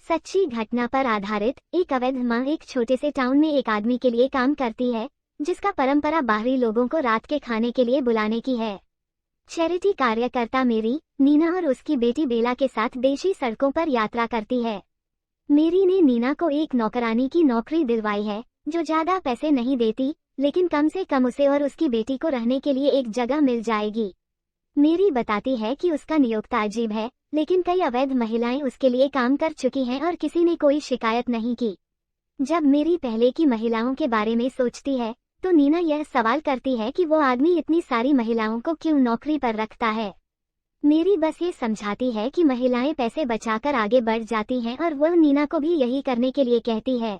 सच्ची घटना पर आधारित एक अवैध माँ एक छोटे से टाउन में एक आदमी के लिए काम करती है, जिसका परंपरा बाहरी लोगों को रात के खाने के लिए बुलाने की है। चैरिटी कार्यकर्ता मेरी, नीना और उसकी बेटी बेला के साथ देशी सड़कों पर यात्रा करती है। मेरी ने नीना को एक नौकरानी की नौकरी दिलवाई है, जो ज्यादा पैसे नहीं देती, लेकिन कम से कम उसे और उसकी बेटी को रहने के लिए एक जगह मिल जाएगी। मेरी बताती है कि उसका नियोक्ता अजीब है, लेकिन कई अवैध महिलाएं उसके लिए काम कर चुकी हैं और किसी ने कोई शिकायत नहीं की। जब मेरी पहले की महिलाओं के बारे में सोचती है, तो नीना यह सवाल करती है कि वो आदमी इतनी सारी महिलाओं को क्यों नौकरी पर रखता है। मेरी बस ये समझाती है कि महिलाएं पैसे बचाकर आगे बढ़ जाती हैं और वह नीना को भी यही करने के लिए कहती है।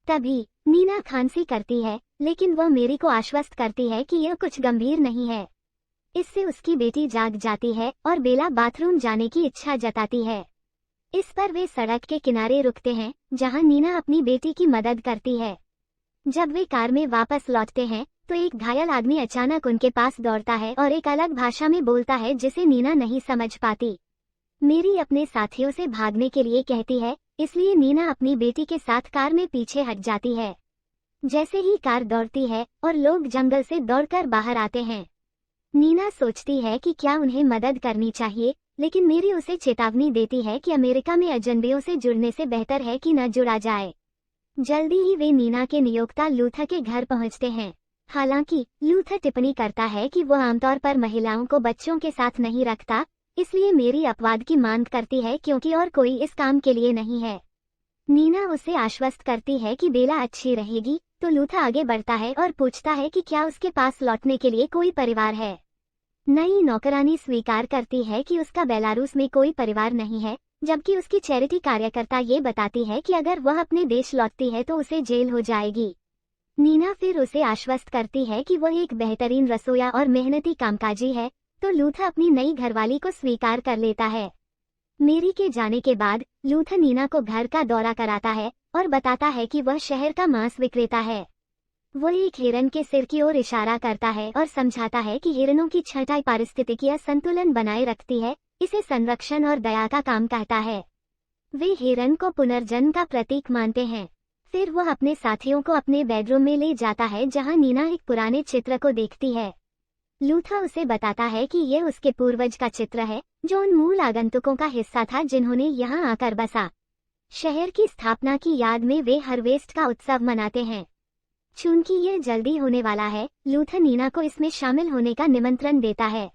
तभी नीना खांसी करती है, लेकिन वह मेरी को आश्वस्त करती है कि यह कुछ गंभीर नहीं है। इससे उसकी बेटी जाग जाती है और बेला बाथरूम जाने की इच्छा जताती है। इस पर वे सड़क के किनारे रुकते हैं, जहां नीना अपनी बेटी की मदद करती है। जब वे कार में वापस लौटते हैं, तो एक घायल आदमी अचानक उनके पास दौड़ता है और एक अलग भाषा में बोलता है जिसे नीना नहीं समझ पाती। मेरी अपने साथियों से भागने के लिए कहती है, इसलिए नीना अपनी बेटी के साथ कार में पीछे हट जाती है। जैसे ही कार दौड़ती है और लोग जंगल से दौड़कर बाहर आते हैं, नीना सोचती है कि क्या उन्हें मदद करनी चाहिए, लेकिन मेरी उसे चेतावनी देती है कि अमेरिका में अजनबियों से जुड़ने से बेहतर है कि न जुड़ा जाए। जल्दी ही वे नीना के नियोक्ता लूथा के घर पहुंचते हैं। हालांकि लूथा टिप्पणी करता है कि वह आमतौर पर महिलाओं को बच्चों के साथ नहीं रखता, इसलिए मेरी अपवाद की मांग करती है क्योंकि और कोई इस काम के लिए नहीं है। नीना उसे आश्वस्त करती है कि बेला अच्छी रहेगी, तो लूथा आगे बढ़ता है और पूछता है कि क्या उसके पास लौटने के लिए कोई परिवार है। नई नौकरानी स्वीकार करती है कि उसका बेलारूस में कोई परिवार नहीं है, जबकि उसकी चैरिटी कार्यकर्ता ये बताती है कि अगर वह अपने देश लौटती है तो उसे जेल हो जाएगी। नीना फिर उसे आश्वस्त करती है कि वह एक बेहतरीन रसोइया और मेहनती कामकाजी है, तो लूथा अपनी नई घरवाली को स्वीकार कर लेता है। मेरी के जाने के बाद लूथा नीना को घर का दौरा कराता है और बताता है कि वह शहर का मांस विक्रेता है। वह एक हिरन के सिर की ओर इशारा करता है और समझाता है कि हिरनों की छंटाई पारिस्थितिकीय संतुलन बनाए रखती है, इसे संरक्षण और दया का काम कहता है। वे हिरन को पुनर्जन्म का प्रतीक मानते हैं। फिर वह अपने साथियों को अपने बेडरूम में ले जाता है, जहां नीना एक पुराने चित्र को देखती है। लूथा उसे बताता है कि यह उसके पूर्वज का चित्र है, जो उन मूल आगंतुकों का हिस्सा था जिन्होंने यहाँ आकर बसा। शहर की स्थापना की याद में वे हार्वेस्ट का उत्सव मनाते हैं। चूंकि यह जल्दी होने वाला है, लूथा नीना को इसमें शामिल होने का निमंत्रण देता है।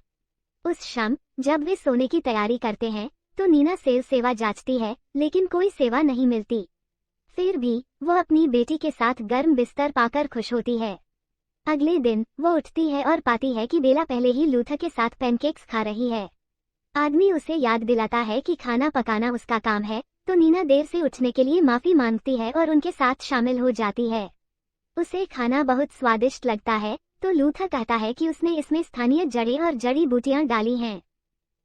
उस शाम जब वे सोने की तैयारी करते हैं, तो नीना सेवा जांचती है, लेकिन कोई सेवा नहीं मिलती। फिर भी वह अपनी बेटी के साथ गर्म बिस्तर पाकर खुश होती है। अगले दिन वो उठती है और पाती है कि बेला पहले ही लूथा के साथ पैनकेक्स खा रही है। आदमी उसे याद दिलाता है कि खाना पकाना उसका काम है, तो नीना देर से उठने के लिए माफी मांगती है और उनके साथ शामिल हो जाती है। उसे खाना बहुत स्वादिष्ट लगता है, तो लूथा कहता है कि उसने इसमें स्थानीय जड़ें और जड़ी बूटियां डाली हैं।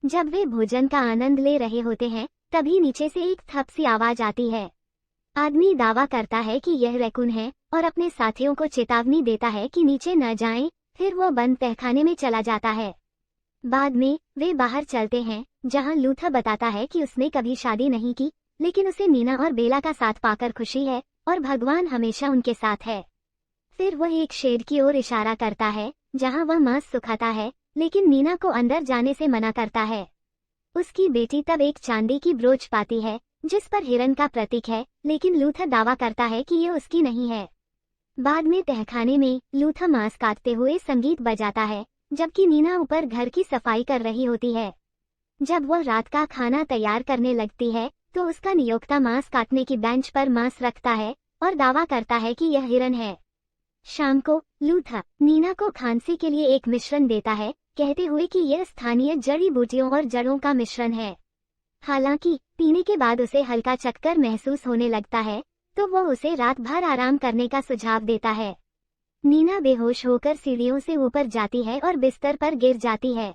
जब वे भोजन का आनंद ले रहे होते हैं, तभी नीचे से एक थप सी आवाज आती है। आदमी दावा करता है कि यह रैकून है और अपने साथियों को चेतावनी देता है कि नीचे न जाएं, फिर वो बंद तहखाने में चला जाता है। बाद में वे बाहर चलते हैं, जहां लूथा बताता है कि उसने कभी शादी नहीं की, लेकिन उसे नीना और बेला का साथ पाकर खुशी है और भगवान हमेशा उनके साथ है। फिर वह एक शेड की ओर इशारा करता है, जहां वह मांस सुखाता है, लेकिन नीना को अंदर जाने से मना करता है। उसकी बेटी तब एक चांदी की ब्रोच पाती है, जिस पर हिरन का प्रतीक है, लेकिन लूथा दावा करता है कि यह उसकी नहीं है। बाद में तहखाने में लूथा मांस काटते हुए संगीत बजाता है, जबकि नीना ऊपर घर की सफाई कर रही होती है। जब वह रात का खाना तैयार करने लगती है, तो उसका नियोक्ता मांस काटने की बेंच पर मांस रखता है और दावा करता है कि यह हिरन है। शाम को लूथा नीना को खांसी के लिए एक मिश्रण देता है, कहते हुए कि यह स्थानीय जड़ी बूटियों और जड़ों का मिश्रण है। हालांकि पीने के बाद उसे हल्का चक्कर महसूस होने लगता है, तो वो उसे रात भर आराम करने का सुझाव देता है। नीना बेहोश होकर सीढ़ियों से ऊपर जाती है और बिस्तर पर गिर जाती है।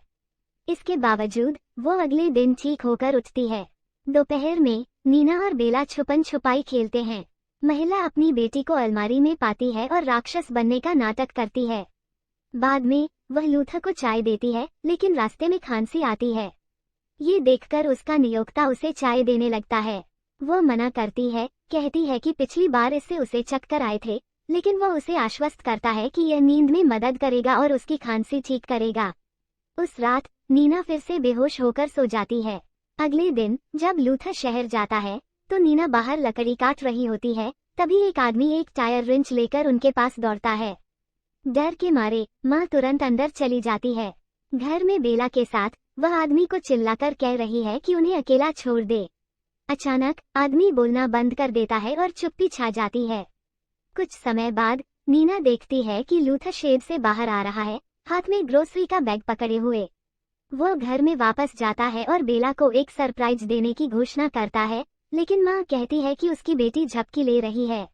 इसके बावजूद वो अगले दिन ठीक होकर उठती है। दोपहर में नीना और बेला छुपन छुपाई खेलते हैं। महिला अपनी बेटी को अलमारी में पाती है और राक्षस बनने का नाटक करती है। बाद में वह लूथा को चाय देती है, लेकिन रास्ते में खांसी आती है। ये देखकर उसका नियोक्ता उसे चाय देने लगता है। वो मना करती है, कहती है कि पिछली बार इससे उसे चक्कर आए थे, लेकिन वो उसे आश्वस्त करता है कि यह नींद में मदद करेगा और उसकी खांसी ठीक करेगा। उस रात नीना फिर से बेहोश होकर सो जाती है। अगले दिन जब लूथर शहर जाता है तो नीना बाहर लकड़ी काट रही होती है, तभी एक आदमी एक टायर रिंच लेकर उनके पास दौड़ता है। डर के मारे माँ तुरंत अंदर चली जाती है। घर में बेला के साथ वह आदमी को चिल्लाकर कह रही है कि उन्हें अकेला छोड़ दे। अचानक आदमी बोलना बंद कर देता है और चुप्पी छा जाती है। कुछ समय बाद नीना देखती है कि लूथर शेड से बाहर आ रहा है, हाथ में ग्रोसरी का बैग पकड़े हुए। वो घर में वापस जाता है और बेला को एक सरप्राइज देने की घोषणा करता है, लेकिन माँ कहती है कि उसकी बेटी झपकी ले रही है।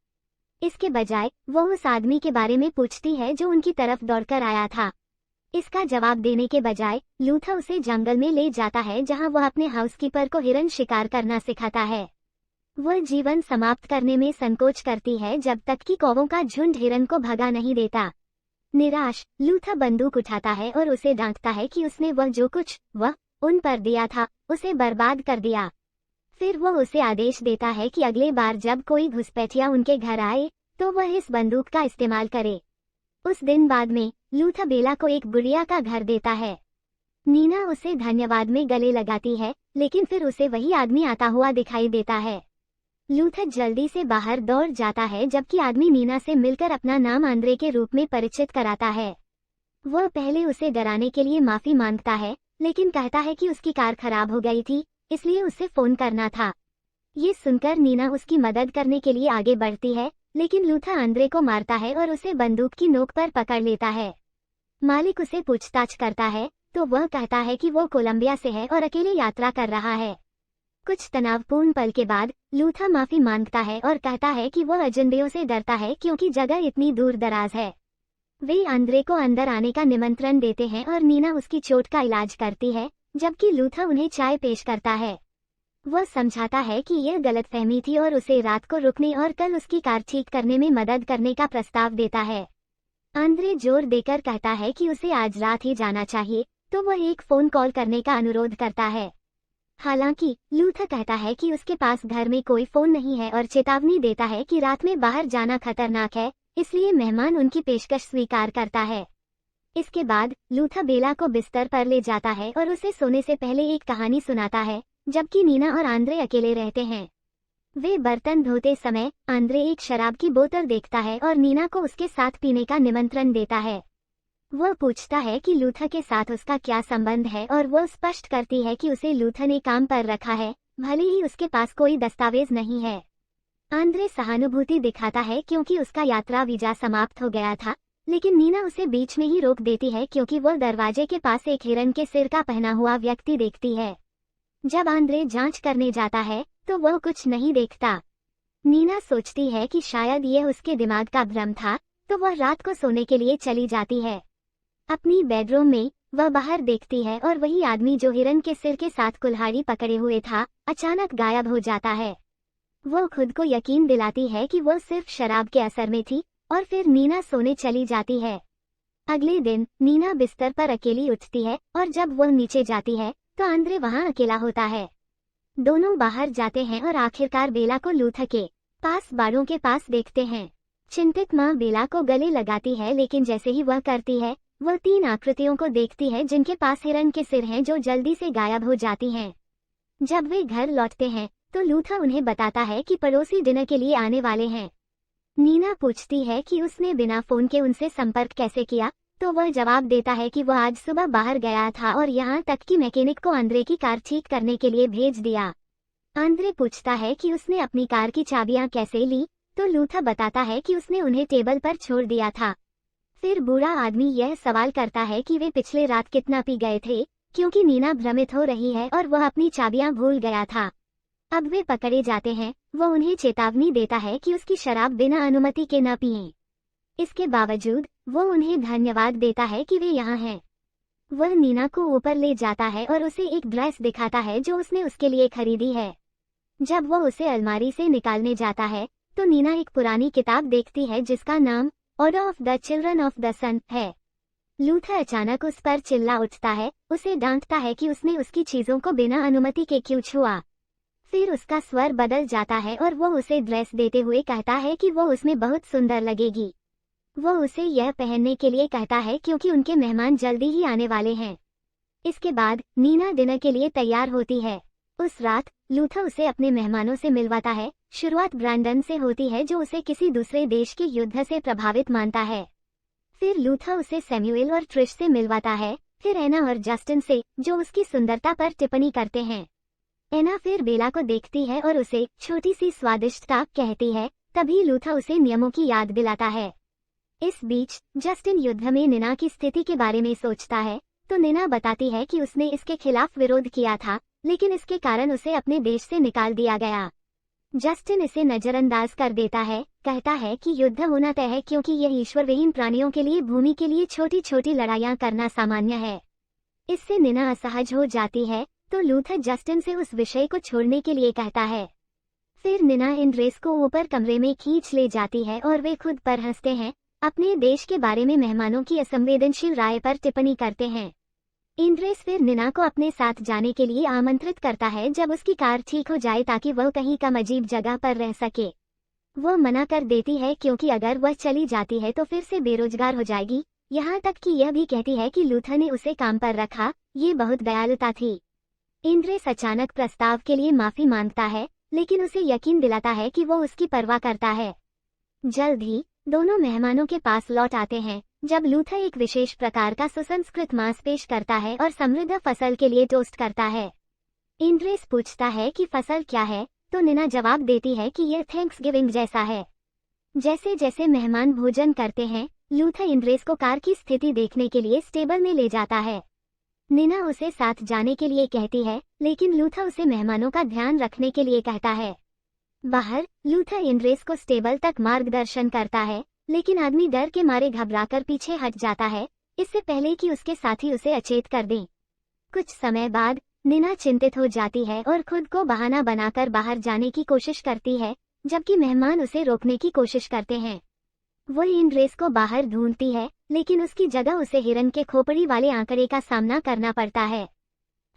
इसके बजाय वो उस आदमी के बारे में पूछती है जो उनकी तरफ दौड़कर आया था। इसका जवाब देने के बजाय लूथर उसे जंगल में ले जाता है जहां वह अपने हाउसकीपर को हिरन शिकार करना सिखाता है। वह जीवन समाप्त करने में संकोच करती है जब तक कि कौवों का झुंड हिरन को भगा नहीं देता। निराश लूथर बंदूक उठाता है और उसे डांटता है कि उसने वह जो कुछ वह उन पर दिया था उसे बर्बाद कर दिया। फिर वो उसे आदेश देता है कि अगले बार जब कोई घुसपैठिया उनके घर आए तो वह इस बंदूक का इस्तेमाल करे। उस दिन बाद में लूथर बेला को एक गुड़िया का घर देता है। नीना उसे धन्यवाद में गले लगाती है, लेकिन फिर उसे वही आदमी आता हुआ दिखाई देता है। लूथर जल्दी से बाहर दौड़ जाता है जबकि आदमी नीना से मिलकर अपना नाम आंद्रे के रूप में परिचित कराता है। वह पहले उसे डराने के लिए माफी मांगता है, लेकिन कहता है कि उसकी कार खराब हो गई थी, इसलिए उसे फोन करना था। ये सुनकर नीना उसकी मदद करने के लिए आगे बढ़ती है, लेकिन लूथर आंद्रे को मारता है और उसे बंदूक की नोक पर पकड़ लेता है। मालिक उसे पूछताछ करता है तो वह कहता है कि वो कोलंबिया से है और अकेले यात्रा कर रहा है। कुछ तनावपूर्ण पल के बाद लूथर माफी मांगता है और कहता है कि वह अजनबियों से डरता है क्योंकि जगह इतनी दूर दराज है। वे आंद्रे को अंदर आने का निमंत्रण देते हैं और नीना उसकी चोट का इलाज करती है, जबकि लूथर उन्हें चाय पेश करता है। वह समझाता है कि यह गलतफहमी थी और उसे रात को रुकने और कल उसकी कार ठीक करने में मदद करने का प्रस्ताव देता है। आंद्रे जोर देकर कहता है कि उसे आज रात ही जाना चाहिए, तो वह एक फोन कॉल करने का अनुरोध करता है। हालांकि लूथर कहता है कि उसके पास घर में कोई फोन नहीं है और चेतावनी देता है कि रात में बाहर जाना खतरनाक है, इसलिए मेहमान उनकी पेशकश स्वीकार करता है। इसके बाद लूथर बेला को बिस्तर पर ले जाता है और उसे सोने से पहले एक कहानी सुनाता है, जबकि नीना और आंद्रे अकेले रहते हैं। वे बर्तन धोते समय आंद्रे एक शराब की बोतल देखता है और नीना को उसके साथ पीने का निमंत्रण देता है। वह पूछता है कि लूथर के साथ उसका क्या संबंध है और वह स्पष्ट करती है कि उसे लूथर ने काम पर रखा है, भले ही उसके पास कोई दस्तावेज नहीं है। आंद्रे सहानुभूति दिखाता है क्योंकि उसका यात्रा वीजा समाप्त हो गया था, लेकिन नीना उसे बीच में ही रोक देती है क्योंकि वह दरवाजे के पास एक हिरन के सिर का पहना हुआ व्यक्ति देखती है। जब आंद्रे जांच करने जाता है तो वह कुछ नहीं देखता। नीना सोचती है कि शायद यह उसके दिमाग का भ्रम था, तो वह रात को सोने के लिए चली जाती है। अपनी बेडरूम में वह बाहर देखती है और वही आदमी जो हिरन के सिर के साथ कुल्हाड़ी पकड़े हुए था, अचानक गायब हो जाता है। वो खुद को यकीन दिलाती है कि वह सिर्फ शराब के असर में थी और फिर नीना सोने चली जाती है। अगले दिन नीना बिस्तर पर अकेली उठती है और जब वह नीचे जाती है तो आंद्रे वहां अकेला होता है। दोनों बाहर जाते हैं और आखिरकार बेला को लूथर के पास बाड़ों के पास देखते हैं। चिंतित माँ बेला को गले लगाती है, लेकिन जैसे ही वह करती है वह 3 आकृतियों को देखती है जिनके पास हिरन के सिर हैं जो जल्दी से गायब हो जाती हैं। जब वे घर लौटते हैं तो लूथर उन्हें बताता है कि पड़ोसी डिनर के लिए आने वाले हैं। नीना पूछती है कि उसने बिना फोन के उनसे संपर्क कैसे किया, तो वह जवाब देता है कि वह आज सुबह बाहर गया था और यहाँ तक कि मैकेनिक को आंद्रे की कार ठीक करने के लिए भेज दिया। आंद्रे पूछता है कि उसने अपनी कार की चाबियां कैसे ली, तो लूथर बताता है कि उसने उन्हें टेबल पर छोड़ दिया था। फिर बूढ़ा आदमी यह सवाल करता है कि वे पिछले रात कितना पी गए थे, क्योंकि नीना भ्रमित हो रही है और वह अपनी चाबियां भूल गया था। अब वे पकड़े जाते हैं। वह उन्हें चेतावनी देता है कि उसकी शराब बिना अनुमति के न पिएं। इसके बावजूद वो उन्हें धन्यवाद देता है कि वे यहाँ हैं। वह नीना को ऊपर ले जाता है और उसे एक ड्रेस दिखाता है जो उसने उसके लिए खरीदी है। जब वह उसे अलमारी से निकालने जाता है तो नीना एक पुरानी किताब देखती है जिसका नाम order of the children of the sun है। लूथर अचानक उस पर चिल्ला उठता है, उसे डांटता है कि उसने उसकी चीजों को बिना अनुमति के क्यों छुआ। फिर उसका स्वर बदल जाता है और वो उसे ड्रेस देते हुए कहता है कि वो उसमें बहुत सुंदर लगेगी। वो उसे यह पहनने के लिए कहता है क्योंकि उनके मेहमान जल्दी ही आने वाले हैं। इसके बाद नीना डिनर के लिए तैयार होती है। उस रात लूथर उसे अपने मेहमानों से मिलवाता है। शुरुआत ब्रैंडन से होती है जो उसे किसी दूसरे देश के युद्ध से प्रभावित मानता है। फिर लूथर उसे सैमुएल और ट्रिश से मिलवाता है, फिर एना और जस्टिन से, जो उसकी सुंदरता पर टिप्पणी करते हैं। एना फिर बेला को देखती है और उसे छोटी सी स्वादिष्टता कहती है। तभी लूथर उसे नियमों की याद दिलाता है। इस बीच जस्टिन युद्ध में निना की स्थिति के बारे में सोचता है, तो निना बताती है कि उसने इसके खिलाफ विरोध किया था, लेकिन इसके कारण उसे अपने देश से निकाल दिया गया। जस्टिन इसे नजरअंदाज कर देता है, कहता है कि युद्ध होना तय है क्योंकि यह ईश्वरविहीन प्राणियों के लिए भूमि के लिए छोटी छोटी लड़ाइयां करना सामान्य है। इससे निना असहज हो जाती है, तो लूथर जस्टिन से उस विषय को छोड़ने के लिए कहता है। फिर निना इंड्रेस को ऊपर कमरे में खींच ले जाती है और वे खुद पर हंसते हैं, अपने देश के बारे में मेहमानों की असंवेदनशील राय पर टिप्पणी करते हैं। इंद्रेस फिर निना को अपने साथ जाने के लिए आमंत्रित करता है जब उसकी कार ठीक हो जाए ताकि वह कहीं कम अजीब जगह पर रह सके। वो मना कर देती है क्योंकि अगर वह चली जाती है तो फिर से बेरोजगार हो जाएगी। यहाँ तक कि यह भी कहती है कि लूथर ने उसे काम पर रखा, ये बहुत दयालुता थी। इंद्रेस अचानक प्रस्ताव के लिए माफी मांगता है, लेकिन उसे यकीन दिलाता है कि वो उसकी परवाह करता है। जल्द ही दोनों मेहमानों के पास लौट आते हैं जब लूथर एक विशेष प्रकार का सुसंस्कृत मांस पेश करता है और समृद्ध फसल के लिए टोस्ट करता है। इंद्रेस पूछता है कि फसल क्या है, तो निना जवाब देती है कि यह थैंक्सगिविंग जैसा है। जैसे जैसे मेहमान भोजन करते हैं, लूथर इंद्रेस को कार की स्थिति देखने के लिए स्टेबल में ले जाता है। निना उसे साथ जाने के लिए कहती है, लेकिन लूथर उसे मेहमानों का ध्यान रखने के लिए कहता है। बाहर लूथर इंद्रेस को स्टेबल तक मार्गदर्शन करता है, लेकिन आदमी डर के मारे घबराकर पीछे हट जाता है, इससे पहले कि उसके साथी उसे अचेत कर दें। कुछ समय बाद निना चिंतित हो जाती है और खुद को बहाना बनाकर बाहर जाने की कोशिश करती है, जबकि मेहमान उसे रोकने की कोशिश करते हैं। वो इंद्रेस को बाहर ढूंढती है, लेकिन उसकी जगह उसे हिरन के खोपड़ी वाले आंकड़े का सामना करना पड़ता है।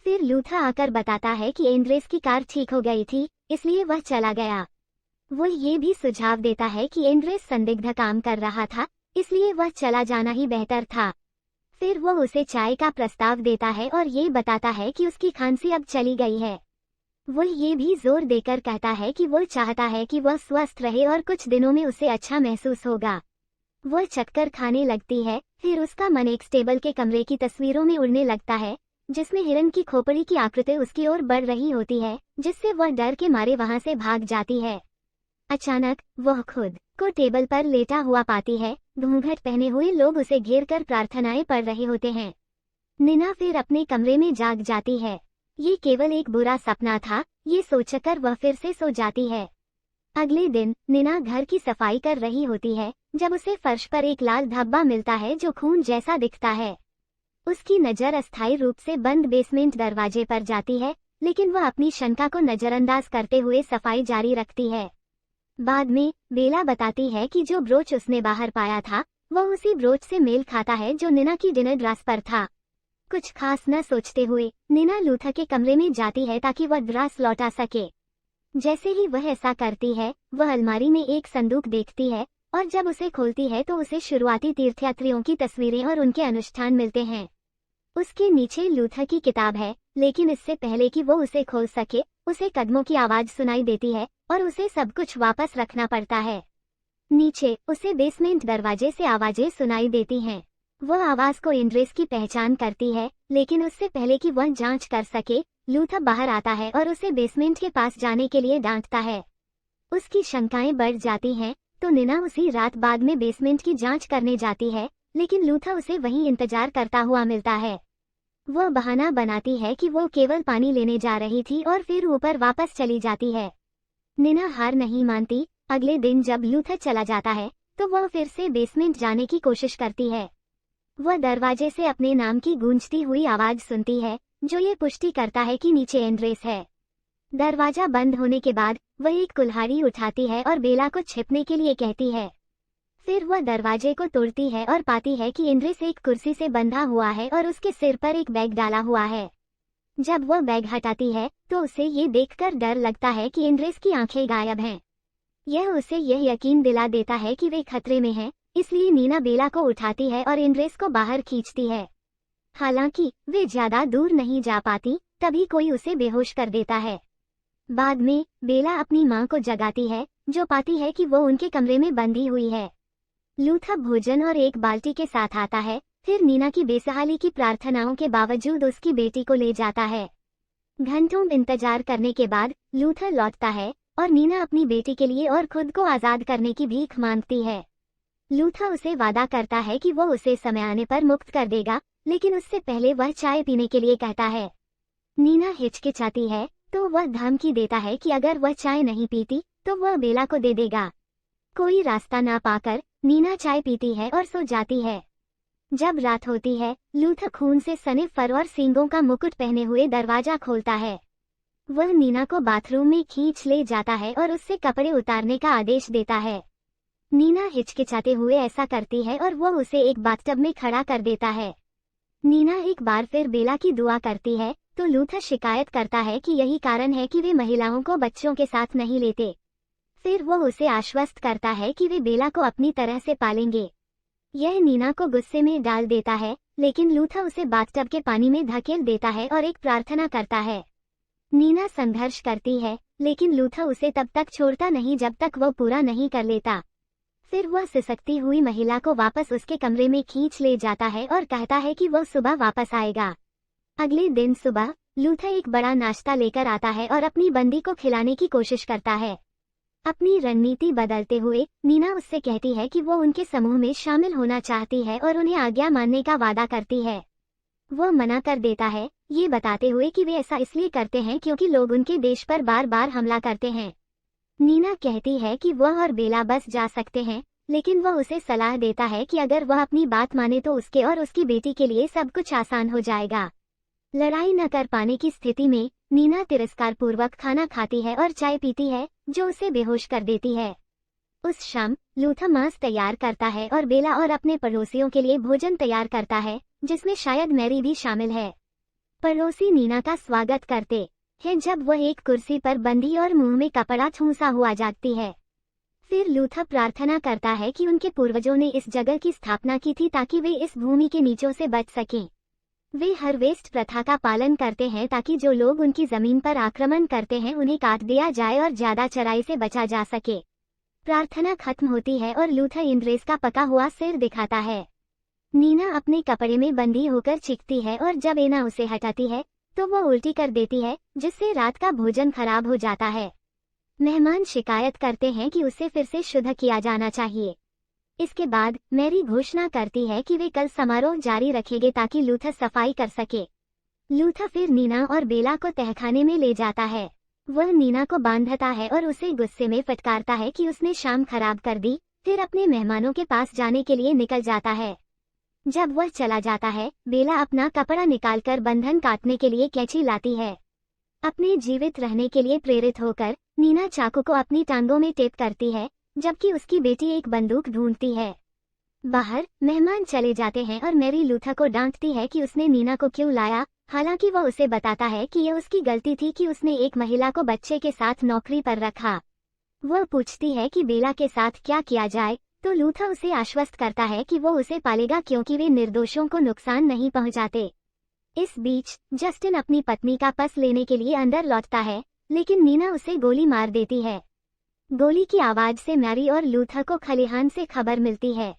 फिर लूथर आकर बताता है कि इंद्रेस की कार ठीक हो गई थी, इसलिए वह चला गया। वो ये भी सुझाव देता है कि इंद्रेस संदिग्ध काम कर रहा था, इसलिए वह चला जाना ही बेहतर था। फिर वो उसे चाय का प्रस्ताव देता है और ये बताता है कि उसकी खांसी अब चली गई है। वो ये भी जोर देकर कहता है कि वो चाहता है कि वह स्वस्थ रहे और कुछ दिनों में उसे अच्छा महसूस होगा। वो चक्कर खाने लगती है, फिर उसका मन एक स्टेबल के कमरे की तस्वीरों में उड़ने लगता है, जिसमें हिरन की खोपड़ी की आकृति उसकी ओर बढ़ रही होती है, जिससे वह डर के मारे वहां से भाग जाती है। अचानक वह खुद को टेबल पर लेटा हुआ पाती है। घूंघट पहने हुए लोग उसे घेर कर प्रार्थनाएं पढ़ रहे होते हैं। निना फिर अपने कमरे में जाग जाती है। ये केवल एक बुरा सपना था, ये सोचकर वह फिर से सो जाती है। अगले दिन निना घर की सफाई कर रही होती है, जब उसे फर्श पर एक लाल धब्बा मिलता है जो खून जैसा दिखता है। उसकी नजर अस्थायी रूप से बंद बेसमेंट दरवाजे पर जाती है, लेकिन वह अपनी शंका को नजरअंदाज करते हुए सफाई जारी रखती है। बाद में बेला बताती है कि जो ब्रोच उसने बाहर पाया था, वह उसी ब्रोच से मेल खाता है जो निना की डिनर ड्रेस पर था। कुछ खास न सोचते हुए निना लूथर के कमरे में जाती है ताकि वह ड्रेस लौटा सके। जैसे ही वह ऐसा करती है, वह अलमारी में एक संदूक देखती है और जब उसे खोलती है तो उसे शुरुआती तीर्थयात्रियों की तस्वीरें और उनके अनुष्ठान मिलते हैं। उसके नीचे लूथर की किताब है, लेकिन इससे पहले कि वो उसे खोल सके, उसे कदमों की आवाज सुनाई देती है और उसे सब कुछ वापस रखना पड़ता है। नीचे उसे बेसमेंट दरवाजे से आवाजें सुनाई देती हैं। वह आवाज को इंद्रेस की पहचान करती है, लेकिन उससे पहले कि वह जांच कर सके, लूथर बाहर आता है और उसे बेसमेंट के पास जाने के लिए डांटता है। उसकी शंकाएं बढ़ जाती हैं, तो निना उसी रात बाद में बेसमेंट की जांच करने जाती है, लेकिन लूथर उसे वहीं इंतजार करता हुआ मिलता है। वह बहाना बनाती है कि वो केवल पानी लेने जा रही थी और फिर ऊपर वापस चली जाती है। निना हार नहीं मानती। अगले दिन जब लूथर चला जाता है, तो वह फिर से बेसमेंट जाने की कोशिश करती है। वह दरवाजे से अपने नाम की गूंजती हुई आवाज सुनती है, जो ये पुष्टि करता है कि नीचे इंद्रेस है। दरवाजा बंद होने के बाद वह एक कुल्हाड़ी उठाती है और बेला को छिपने के लिए कहती है। फिर वह दरवाजे को तोड़ती है और पाती है कि इंद्रेस एक कुर्सी से बंधा हुआ है और उसके सिर पर एक बैग डाला हुआ है। जब वह बैग हटाती है तो उसे ये देखकर डर लगता है कि इंद्रेस की आंखें गायब हैं। यह उसे यह यकीन दिला देता है कि वे खतरे में हैं, इसलिए नीना बेला को उठाती है और इंद्रेस को बाहर खींचती है। हालांकि वे ज्यादा दूर नहीं जा पाती, तभी कोई उसे बेहोश कर देता है। बाद में बेला अपनी मां को जगाती है, जो पाती है कि वो उनके कमरे में बंधी हुई है। लूथा भोजन और एक बाल्टी के साथ आता है, फिर नीना की बेसहाली की प्रार्थनाओं के बावजूद उसकी बेटी को ले जाता है। घंटों इंतजार करने के बाद लूथर लौटता है और नीना अपनी बेटी के लिए और खुद को आजाद करने की भीख मांगती है। लूथर उसे वादा करता है कि वो उसे समय आने पर मुक्त कर देगा, लेकिन उससे पहले वह चाय पीने के लिए कहता है। नीना हिचकिचाती है तो वह धमकी देता है कि अगर वह चाय नहीं पीती तो वह बेला को दे देगा। कोई रास्ता ना पाकर नीना चाय पीती है और सो जाती है। जब रात होती है, लूथर खून से सने फर और सींगों का मुकुट पहने हुए दरवाजा खोलता है। वह नीना को बाथरूम में खींच ले जाता है और उससे कपड़े उतारने का आदेश देता है। नीना हिचकिचाते हुए ऐसा करती है और वह उसे एक बाथटब में खड़ा कर देता है। नीना एक बार फिर बेला की दुआ करती है तो लूथर शिकायत करता है कि यही कारण है कि वे महिलाओं को बच्चों के साथ नहीं लेते। फिर वो उसे आश्वस्त करता है कि वे बेला को अपनी तरह से पालेंगे। यह नीना को गुस्से में डाल देता है, लेकिन लूथर उसे बाथटब के पानी में धकेल देता है और एक प्रार्थना करता है। नीना संघर्ष करती है, लेकिन लूथर उसे तब तक छोड़ता नहीं जब तक वो पूरा नहीं कर लेता। फिर वह सिसकती हुई महिला को वापस उसके कमरे में खींच ले जाता है और कहता है कि वह सुबह वापस आएगा। अगले दिन सुबह लूथर एक बड़ा नाश्ता लेकर आता है और अपनी बंदी को खिलाने की कोशिश करता है। अपनी रणनीति बदलते हुए नीना उससे कहती है कि वो उनके समूह में शामिल होना चाहती है और उन्हें आज्ञा मानने का वादा करती है। वह मना कर देता है, ये बताते हुए कि वे ऐसा इसलिए करते हैं क्योंकि लोग उनके देश पर बार बार हमला करते हैं। नीना कहती है कि वह और बेला बस जा सकते हैं, लेकिन वह उसे सलाह देता है कि अगर वह अपनी बात माने तो उसके और उसकी बेटी के लिए सब कुछ आसान हो जाएगा। लड़ाई न कर पाने की स्थिति में नीना तिरस्कारपूर्वक खाना खाती है और चाय पीती है, जो उसे बेहोश कर देती है। उस शाम लूथर मांस तैयार करता है और बेला और अपने पड़ोसियों के लिए भोजन तैयार करता है, जिसमें शायद मैरी भी शामिल है। पड़ोसी नीना का स्वागत करते हैं जब वह एक कुर्सी पर बंधी और मुंह में कपड़ा ठूंसा हुआ जागती है। फिर लूथर प्रार्थना करता है कि उनके पूर्वजों ने इस जगह की स्थापना की थी ताकि वे इस भूमि के नीचों से बच सकें। वे हार्वेस्ट प्रथा का पालन करते हैं ताकि जो लोग उनकी जमीन पर आक्रमण करते हैं उन्हें काट दिया जाए और ज्यादा चराई से बचा जा सके। प्रार्थना खत्म होती है और लूथर इंद्रेस का पका हुआ सिर दिखाता है। नीना अपने कपड़े में बंधी होकर चीखती है और जब एना उसे हटाती है तो वह उल्टी कर देती है, जिससे रात का भोजन खराब हो जाता है। मेहमान शिकायत करते हैं कि उसे फिर से शुद्ध किया जाना चाहिए। इसके बाद मैरी घोषणा करती है कि वे कल समारोह जारी रखेंगे ताकि लूथर सफाई कर सके। लूथर फिर नीना और बेला को तहखाने में ले जाता है। वह नीना को बांधता है और उसे गुस्से में फटकारता है कि उसने शाम खराब कर दी, फिर अपने मेहमानों के पास जाने के लिए निकल जाता है। जब वह चला जाता है, बेला अपना कपड़ा निकालकर बंधन काटने के लिए कैंची लाती है। अपने जीवित रहने के लिए प्रेरित होकर नीना चाकू को अपनी टांगों में टेप करती है, जबकि उसकी बेटी एक बंदूक ढूंढती है। बाहर मेहमान चले जाते हैं और मैरी लूथर को डांटती है कि उसने नीना को क्यों लाया, हालांकि वह उसे बताता है कि यह उसकी गलती थी कि उसने एक महिला को बच्चे के साथ नौकरी पर रखा। वह पूछती है कि बेला के साथ क्या किया जाए, तो लूथर उसे आश्वस्त करता है कि वो उसे पालेगा क्योंकि वे निर्दोषों को नुकसान नहीं पहुंचाते। इस बीच जस्टिन अपनी पत्नी का पस लेने के लिए अंदर लौटता है, लेकिन नीना उसे गोली मार देती है। गोली की आवाज से मैरी और लूथर को खलिहान से खबर मिलती है।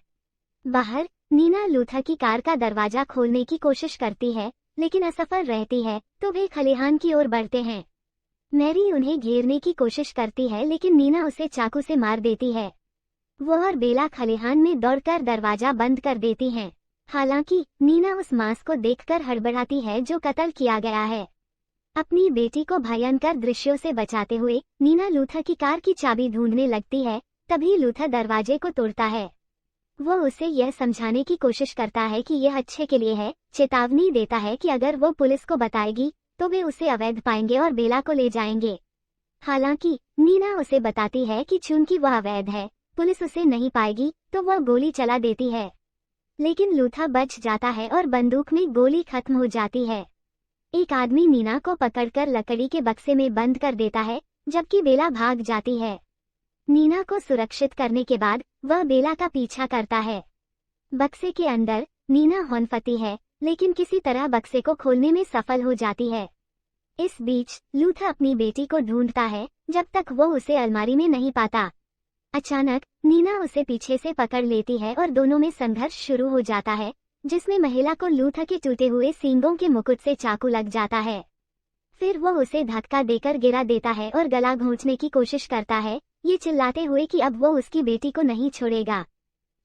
बाहर नीना लूथर की कार का दरवाजा खोलने की कोशिश करती है, लेकिन असफल रहती है, तो वे खलिहान की ओर बढ़ते हैं। मैरी उन्हें घेरने की कोशिश करती है, लेकिन नीना उसे चाकू से मार देती है। वो और बेला खलिहान में दौड़कर दरवाजा बंद कर देती हैं। हालांकि नीना उस मांस को देखकर हड़बड़ाती है जो कत्ल किया गया है। अपनी बेटी को भयंकर दृश्यों से बचाते हुए नीना लूथर की कार की चाबी ढूंढने लगती है, तभी लूथर दरवाजे को तोड़ता है। वो उसे यह समझाने की कोशिश करता है कि यह अच्छे के लिए है, चेतावनी देता है कि अगर वो पुलिस को बताएगी तो वे उसे अवैध पाएंगे और बेला को ले जाएंगे। हालांकि नीना उसे बताती है कि चूंकि वह अवैध है, पुलिस उसे नहीं पाएगी, तो वह गोली चला देती है। लेकिन लूथर बच जाता है और बंदूक में गोली खत्म हो जाती है। एक आदमी नीना को पकड़कर लकड़ी के बक्से में बंद कर देता है, जबकि बेला भाग जाती है। नीना को सुरक्षित करने के बाद वह बेला का पीछा करता है। बक्से के अंदर नीना हौनफती है, लेकिन किसी तरह बक्से को खोलने में सफल हो जाती है। इस बीच लूथा अपनी बेटी को ढूंढता है, जब तक वो उसे अलमारी में नहीं पाता। अचानक नीना उसे पीछे से पकड़ लेती है और दोनों में संघर्ष शुरू हो जाता है, जिसमें महिला को लूथा के टूटे हुए सींगों के मुकुट से चाकू लग जाता है। फिर वो उसे धक्का देकर गिरा देता है और गला घोंचने की कोशिश करता है, ये चिल्लाते हुए कि अब वो उसकी बेटी को नहीं छोड़ेगा।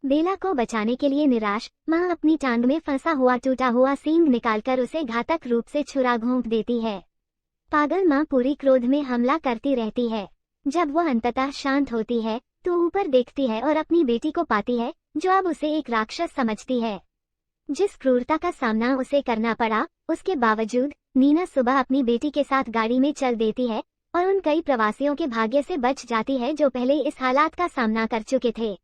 बेला को बचाने के लिए निराश माँ अपनी टांग में फंसा हुआ टूटा हुआ सींग निकालकर उसे घातक रूप से छुरा घोंप देती है। पागल माँ पूरी क्रोध में हमला करती रहती है। जब वो अंततः शांत होती है तो ऊपर देखती है और अपनी बेटी को पाती है, जो अब उसे एक राक्षस समझती है। जिस क्रूरता का सामना उसे करना पड़ा, उसके बावजूद नीना सुबह अपनी बेटी के साथ गाड़ी में चल देती है और उन कई प्रवासियों के भाग्य से बच जाती है जो पहले इस हालात का सामना कर चुके थे।